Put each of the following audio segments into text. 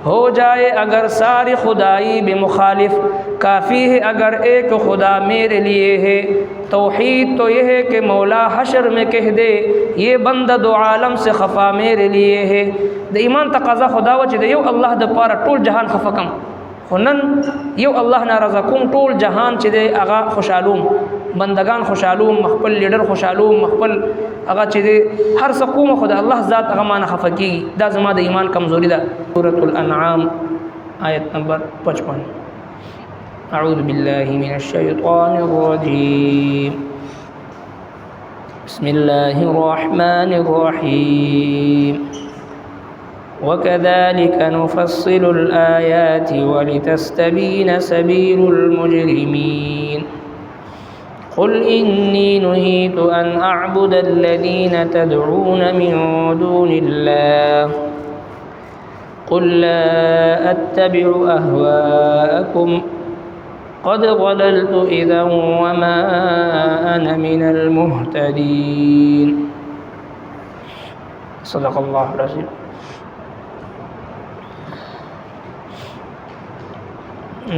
हो जाए अगर सारी खुदाई बेमुखालिफ, काफ़ी है अगर एक खुदा मेरे लिए है। तौहीद तो यह है कि मौला हशर में कह दे, ये बंदा दो आलम से खफा मेरे लिए है। द ईमान तकाजा खुदा व च यो अल्लाह द पारा टोल जहान खफकम, हुनन यो अल्लाह नाराज़ा कुम टोल जहान च दे आगा खुशालूम, बंदगान खुशालूम, मखपल लीडर खुशालूम, मखपल अगा च दे हर सकूम खुदा अल्लाह ज़ात अगा मान खफकी। दा ज़मा द ईमान कमज़ोरी दा। सूरतुल अनआम आयत नंबर 55। अऊज़ु बिल्लाहि मिनश शैतानिर रजीम। बिस्मिल्लाहिर रहमानिर रहीम। वकज़ालिक नुफ़स्सिलुल आयाति वलितस्तबीना सबीलुल मुजरिमीन। क़ुल इन्नी नुहीतु अन अअबुदल्लज़ीना तदऊन मिन दूनिल्लाह क़ुल ला अत्तबिउ अहवाअकुम क़द ज़लल्तु इज़न वमा अना मिनल मुहतदीन। सदक़ल्लाहुल अज़ीम।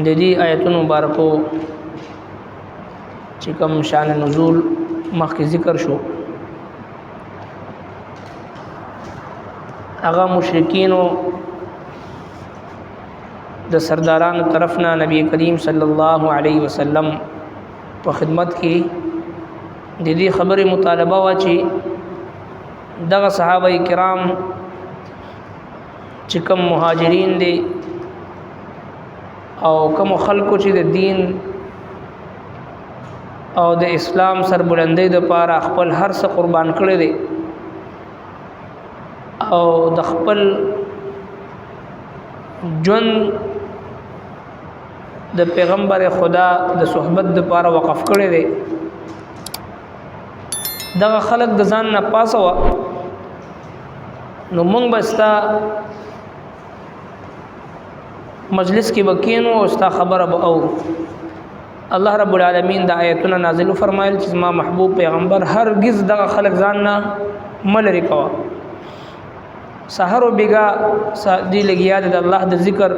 ददी आयतुन मुबारको चिकम शान नुज़ूल मख़्की ज़िक्र शो, आगा मुशरिकीनो द सरदारान तरफना नबी करीम सल्लल्लाहु अलैहि वसल्लम व खिदमत की ददी ख़बर मुतालबा वाची दगा सहाबाई किराम चिकम मुहाजिरीन दे और कम खल्को ची द दीन और द इस्लाम सर बुलंदे द पारा खपल हर स कुर्बान करे दे और द खपल जन द पैगम्बर खुदा द सोहबत द पारा वक़फ़ करे दे। दगा खलक द जान न पासवा नो मंग बस्ता मजलिस की बकीन उसता खबर अब औ अल्लाह रब्बुल आलमीन द आयतुना नाजिल फरमाइल जिसमा महबूब पैगम्बर हरगिज़ दगा खलक जानना मल रिकवा सहर बिगा दी लगिया दे अल्लाह द ज़िक्र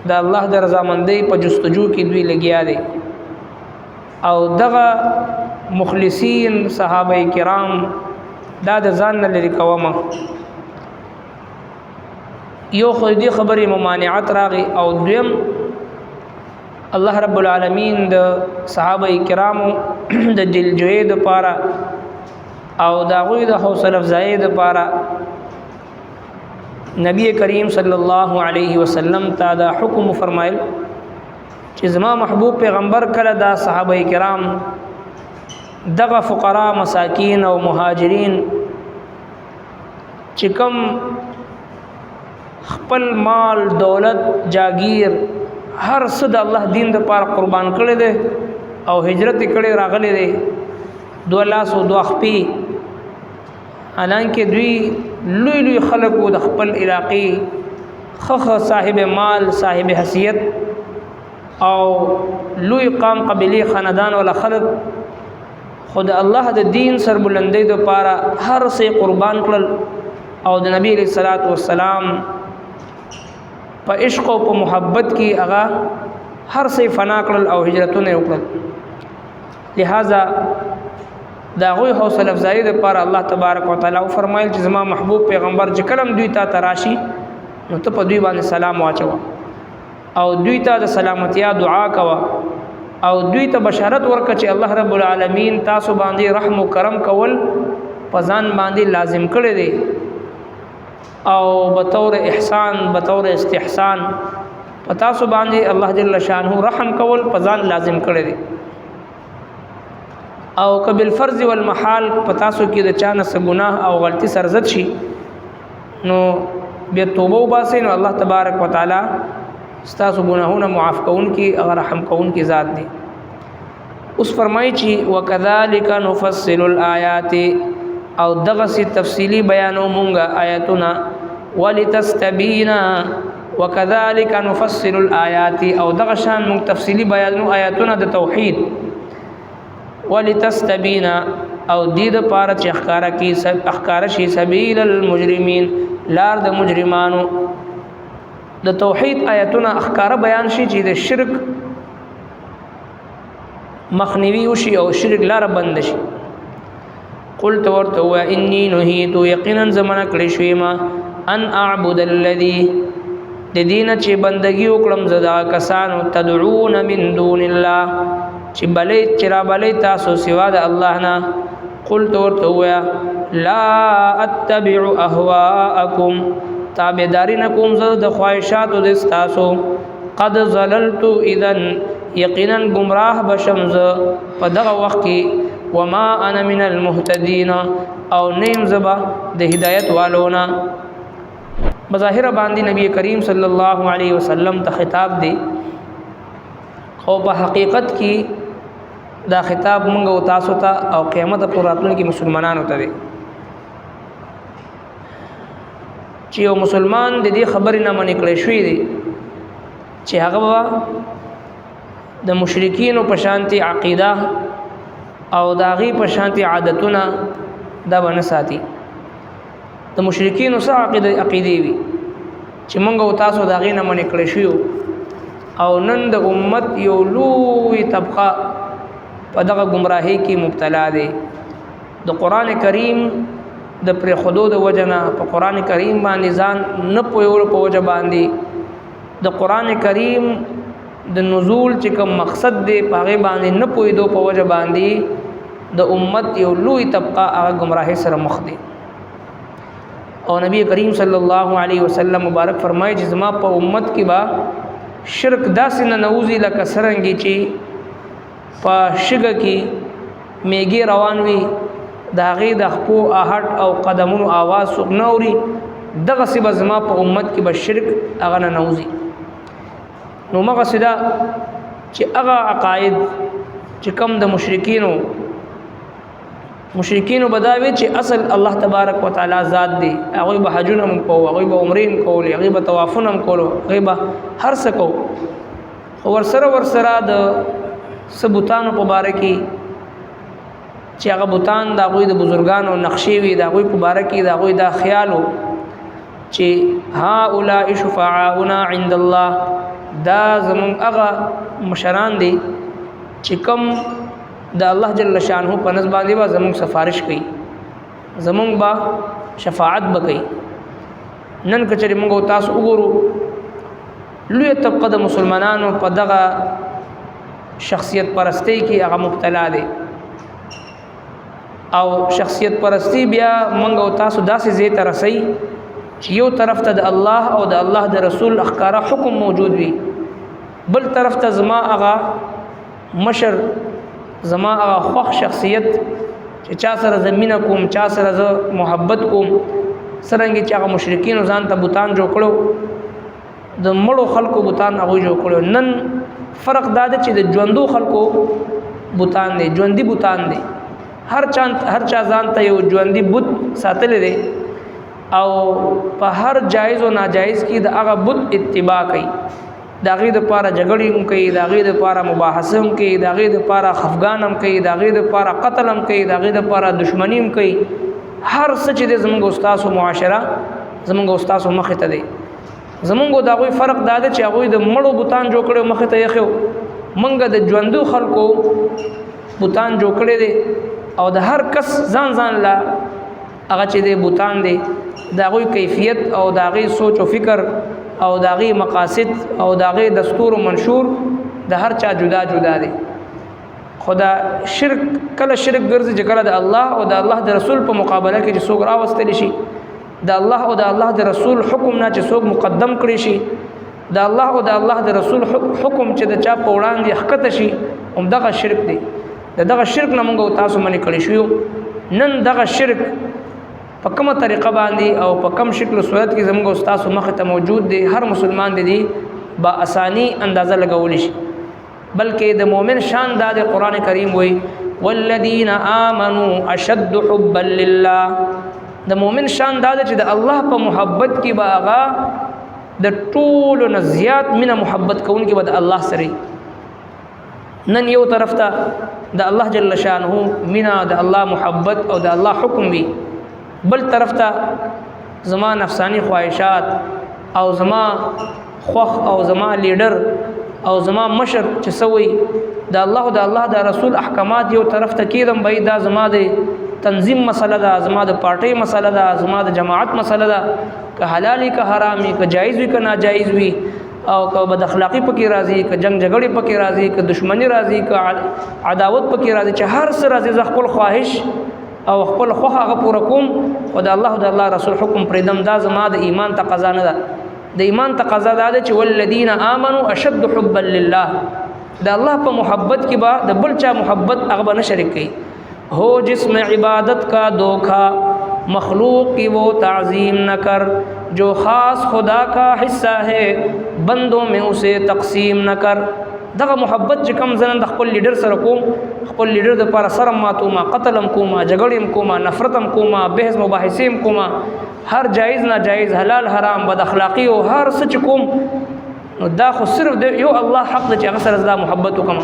द अल्लाह द रज़ामंदी पर जस्तजू की दी लगिया दे और दगा मुखलिसीन सहाबाए किराम दाद जान न रिकवा यो खुदी खबरी ममानियत रागी और दुयम अल्लाह रब्बुल आलमीन द सहाबाए किराम द दिलजोए द पारा और दागुई द हौसला अफ़ज़ाई द पारा नबी करीम सल्लल्लाहु अलैहि वसल्लम तादा हुक्म फरमाइल चिज़मा महबूब पैगम्बर कल दा सहाबाए किराम दगा फ़ुक़रा मसाकीन और मुहाजिरीन चिकम खपल माल दौलत जागीर हर सद अल्लाह दीन द पार कुर्बान करे दे और हिजरत करे रागले दे 2,200 हालांकि दुई लुई लुई खलक व खपल इलाक़ी खख साहिब माल साहिब हसीयत और लुई काम कबीली ख़ानदान वाला खलक खुद अल्लाह द दीन सर बुलंदे द पारा हर से कुर्बान करल और नबी अलैहिस्सलातु वस्सलाम प इश्क़ व प मोहब्बत की आगा हर से फ़ना करल और हिजरतों ने उकरल। लिहाजा दागुई हौसला अफ़ज़ाई द पारा अल्लाह तबारक व तआला फरमाइल जिसमा महबूब पैगम्बर जकलम दुईता तराशी नो तो प दुई बाने सलाम वाचवा और दुईता द सलामतिया दुआ कवा और दुईता बशारत वर्क चे अल्लाह रब्बुल आलमीन तासु बांदी रहम व करम कवल पजान बांदी लाजिम करे दे और बतौर एहसान बतौर इस्तिहसान पतासु बांदी अल्लाह जल्ल शानहु रहम कवल पजान लाजिम करे दे और कबिल फ़र्ज़ वल महाल पतासु की दचान से गुनाह और गलती सरजत शी नो बे तौबा बासे नो अल्लाह तबारक व तआला स्तासु गुनाहों मुआफ़ कौन की अगर रहम कौन की ज़ात दी उस फरमाई ची वकज़ालिक नुफ़स्सिलुल आयाति और दगसी तफसीली बयानो मूंगा आयतुना वलितस्तबीना वकज़ालिक नुफ़स्सिलुल आयाति और दगशान मूंग तफसीली बयानो आयतुना द तौहीद वलितस्तबीना और दीद पारत अखकार शी सबीलल मुजरिमीन लार द मुजरिमानो د توحید آیتونه اخکار بیان شي چې د شرک مخنیوي وشي او شرک لار بند شي. قلت ورته و انی نهیت یقینا زمانہ کړی شوی ما ان اعبد الذی د دین چې بندگی وکړم زدا کسانو تدعون من دون الله چې بلې چې را بلې تاسو سوا د الله نه. قلت ورته و لا اتبع اهواءکم تابعداري نکوم زه د خواهشاتو د تاسو. قد ضللت اذا یقینا گمراه بشم ز په دغه وخت کې وما انا من المهتدين او نیم زبا د هدایت والونا. بظاهر باندې نبی کریم صلی الله علیه وسلم ته خطاب دی خو په حقیقت کې دا خطاب مونږ او تاسو ته او قیامت پر راتلونکي مسلمانانو ته دی چې یو مسلمان د دې خبرې نه منې کړی شوی دی چې هغه د مشرکینو په شانتي عقیده او داغي په شانتي عادتونه دا ونه ساتي. د مشرکینو سره عقیده وي چې مونږ او تاسو داغي نه منې کړی شو او نن د امت یو لوی طبقه په دغه گمراهۍ کې مبتلا دي. د قران کریم د پر خودو د وجنه په قران کریم باندې ځان نه پویول په وجه باندې د قران کریم د نزول چې کوم مقصد دی پاغه باندې نه پویدو په وجه باندې د امت یو لوی طبقه هغه گمراهۍ سره مخ دي. او نبی کریم صلی الله علیه وسلم مبارک فرمایي چې زما په امت کې با شرک داسې نه نوځي لکه سرنګي چې په شګه کې میګي روان وي داغه د خپو احد او قدمونو आवाज سګنوري دغه سی زما په امت کې به شرک هغه نه نوځي. نو مقصدا چې هغه عقاید چې کم د مشرکینو بداوي چې اصل الله تبارک وتعالى ذات دی هغه به حجونه هم کوو هغه به عمرې هم کول هغه به طوافونه هم کول هغه به هر څه کوو ورسره د ثبوتانو په باره کې چې هغه بوتان د هغوی د بزرګانو نقشې وي د هغوی په باره کې د هغوی دا خیالو چې هؤلاء شفعاؤنا عند الله دا زمون هغه مشران دي چې کوم د الله جل شانه په نسبت باندې با زمون سفارش کوي زمون با شفاعت وکړي. نن کچري موږ تاسو وګورو لوی طبقه د مسلمانانو په دغه شخصیت پرستی کې هغه مبتلا دي او شخصیت پرستی بیا موږ او تاسو داسې زی ته رسي چې یو طرف ته د الله او د الله د رسول احکاره حکم موجود وي بل طرف ته زما هغه مشر زما هغه خوښ شخصیت چې چا سره زمينه کوم چا سره ز محبت کوم سرنګي چې هغه مشرکین ځان ته بوتان جوړ کړو د مړو خلکو بوتان هغه جوړ کړو. نن فرق دا دی چې د ژوندو خلکو بوتان دي ژوندۍ بوتان دي هر چا ځان ته یو ژوندۍ بوت ساتل دي او په هر جایز او ناجایز کې د هغه بوت اتباع کوي دا غي د پاره جګړې هم کوي دا غي د پاره مباحثه هم کوي دا غي د پاره خفغان هم کوي دا غي د پاره قتل هم کوي دا غي د پاره دشمنی هم کوي هر څه چې زموږ استاد او معاشره زموږ استاد مخ ته دی. زموږ دا غوي فرق دا دی چې هغه د مړو بوتان جوړ کړو مخ ته یې خو منګ د ژوندو خلکو بوتان جوړ کړي دي او د هر کس ځان لا هغه چې د بوتان دي دا غوي کیفیت او دا غي سوچ او فکر او داغي مقاصد او داغي دستور و منشور د هر چا جدا دي. خدا شرک کله شرک ګرځي چې کله د الله او د الله د رسول په مقابله کې چې څوک راوستل شي د الله او د الله د رسول حکم نه چې څوک مقدم کړي شي د الله او د الله د رسول حکم چې د چا په وړاندې حقته شي دغه شرک دی. دغه شرک نه موږ تاسو باندې کړی شو. نن دغه شرک په کومه طریقه باندې او په کوم شکل او صورت کې زموږ استاد مخ ته موجود دي هر مسلمان دي با اسانی اندازه لګول شي بلکې د مؤمن شان د قران کریم وای والذین آمنوا اشد حبا لله د مؤمن شان د چې د الله په محبت کې باغا د ټول نه زیات مینه محبت کوون کې د الله سره نن یو طرف ته د الله جل شانه مینا د الله محبت او د الله حکم وی بل طرف ته زما نفسانی خواهشات او زما خوخ او زما لیډر او زما مشر چې سوي د الله د رسول احکامات یو طرف ته کیدم به دا زما د تنظیم مسله ده، زما د پارټي مسله ده، زما د جماعت مسله ده، که حلالي که حرامي، که جایز وي که ناجایز وي، او که بد اخلاقی پکې راځي، که جنگ جګړې پکې راځي، که دشمنی راځي، که عداوت پکې راځي، چې هر څه راځي زه خپل خواهش او خپل خوخه هغه پوره کوم، خو د الله رسول حکم پرېږدم. دا زما د ایمان تقاضا نه ده. د ایمان تقاضا دا ده چې والذین آمنوا اشد حبا لله، د الله په محبت کې به د بل چا محبت هغه به نه شریک کوي. ہو جس میں عبادت کا دھوکا مخلوق کی وہ تعظیم نہ کر، جو خاص خدا کا حصہ ہے بندوں میں اسے تقسیم نہ کر. دغه محبت چې کم زنن د خپل لیډر سره کوم، خپل لیډر د لپاره سره ماتوما، قتلم کوما، جګړې کوما، نفرتم کوما، بحث مباحثې کوما، هر جایز ناجایز، حلال حرام، بد اخلاقی او هر څه چې کوم، نو دا خو صرف د یو الله حق دی چې هغه سره دا محبت وکم،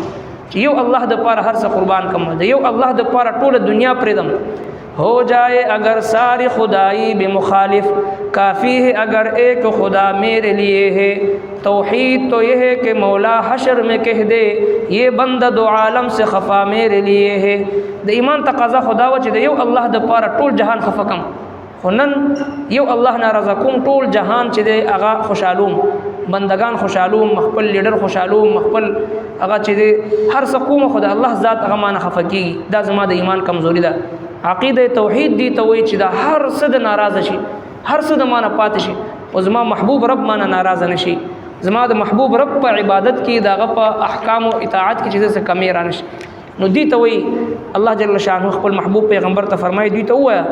چې یو الله د پاره هر څه قربان کم، د یو الله د پاره ټول دنیا پرېدم. ہو جائے اگر ساری خدائی بمخالف، کافی ہے اگر ایک خدا میرے لیے ہے. توحید تو یہ ہے کہ مولا حشر میں کہہ دے یہ بندہ دو عالم سے خفا میرے لیے ہے. د ایمان تقاضا خدا و چې د یو الله د پاره ټول جهان خفا کم، خو نن یو الله ناراضه کوم، ټول جهان چې دی هغه خوشالوم، بندگان خوشالوم، خپل لیډر خوشالوم، خپل هغه چې دی هر څه کوم، خو د الله ذات هغه مانه خفه کېږي. دا زما د ایمان کمزوري ده. عقیده توحید دی ته وایي چې دا هر څه د ناراضه شي، هر څه د مانه پاتې شي، او زما محبوب رب مانه ناراضه نشي. زما د محبوب رب په عبادت کې، دغه په احکام او اطاعت کې چې څه کمی را نشي. نو دی ته وایي الله جل شانه خپل محبوب پیغمبر ته فرمایي، دوی ته ووایه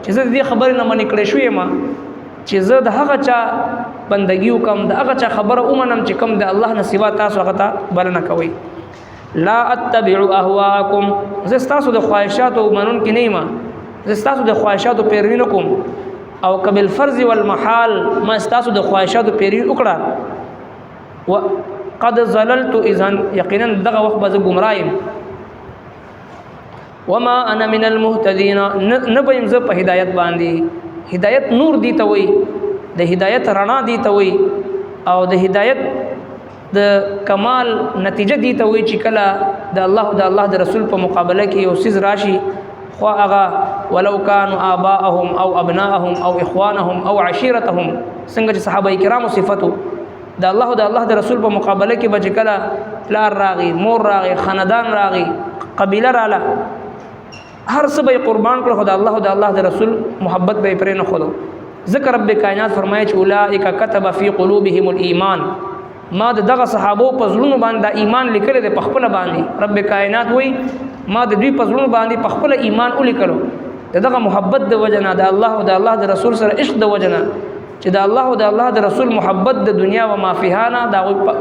چې زه دې خبرې نه منې کړی شوی یم، چې زه د هغه چا بندګي وکم، د هغه چا خبره ومنم چې کوم د الله نه سوا تاسو هغه ته بلنه کوئ. لا اتبع اهواءکم، زه ستاسو د خواهشاتو منونکی نه یم، زه ستاسو د خواهشاتو پیروي نه کوم، او که بالفرض والمحال ما ستاسو د خواهشاتو پیروي وکړه، وقد ضللت اذن، یقینا دغه وخت به زه ګمراه یم. وما انا من المهتدین، نه به یم زه په هدایت باندې. هدایت نور دی ته وایي، د هدایت رڼا دی ته وایي، او د هدایت د کمال نتیجه دی ته وایي چې کله د الله د رسول په مقابله کې یو څیز راشي، خو هغه ولو کانوا آباءهم او ابناءهم او اخوانهم او عشیرتهم، څنګه چې صحابه کرامو صفتو د الله د رسول په مقابله کې به چې کله پلار راغی، مور راغی، خاندان راغی، قبیله راله، هر څه به قربان کړو، خو د الله د رسول محبت به پرې نه ښودو. ذکر رب کائنات فرمایي چې اولئک کتب فی قلوبهم الایمان، ما دغه صحابو په زړونو باندې د ایمان لیکل دی، په خپل باندې رب کائنات وایي ما د دوی په زړونو باندې په خپل ایمان ولیکلو، دغه محبت د وجنه، د الله د رسول سره عشق د وجنه، چې د الله د رسول محبت د دنیا و ما فیها نه د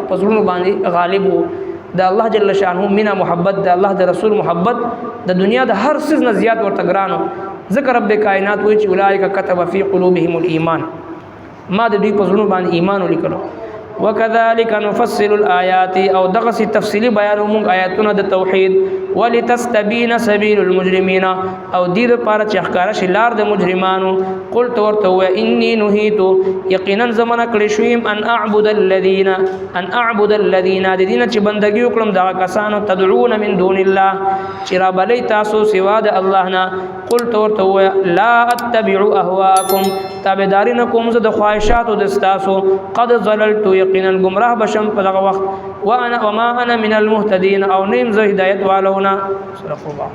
په زړونو باندې غالب وو. د الله جل شانه مینا محبت، د الله د رسول محبت د دنیا د هر څه نه زیات ورته ګرانو. ذکر رب کائنات وایي چې اولئک کتب فی قلوبهم الایمان، ما د دوی په زړونو باندې ایمان ولیکلو. وكذلك نفصل الآيات، او دغس تفصیلی بیان موږ آیاتونه د توحید، ولتستبین سبیل المجرمین، او دې لپاره چې ښکاره شي لار د مجرمانو. قلت ورته ووایه انی نهیت، یقینا زه منع کړی شویم ان اعبد الذین د دې نه چې بندګي وکړم دغه کسانو، تدعون من دون الله چې رابلئ تاسو سوا د الله نه. قلت ورته ووایه لا اتبع اهواءکم، تابعداري نه کوم زه د خواهشاتو د ستاسو، قد ضللت، یقینا گمراه بشم په دغه وخت، وما انا من المهتدین، او نیم زه هدایت والونا. صدق الله.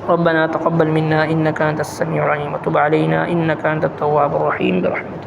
ربنا تقبل منا انك انت السميع العليم وتب علينا انك انت التواب الرحيم برحمتك.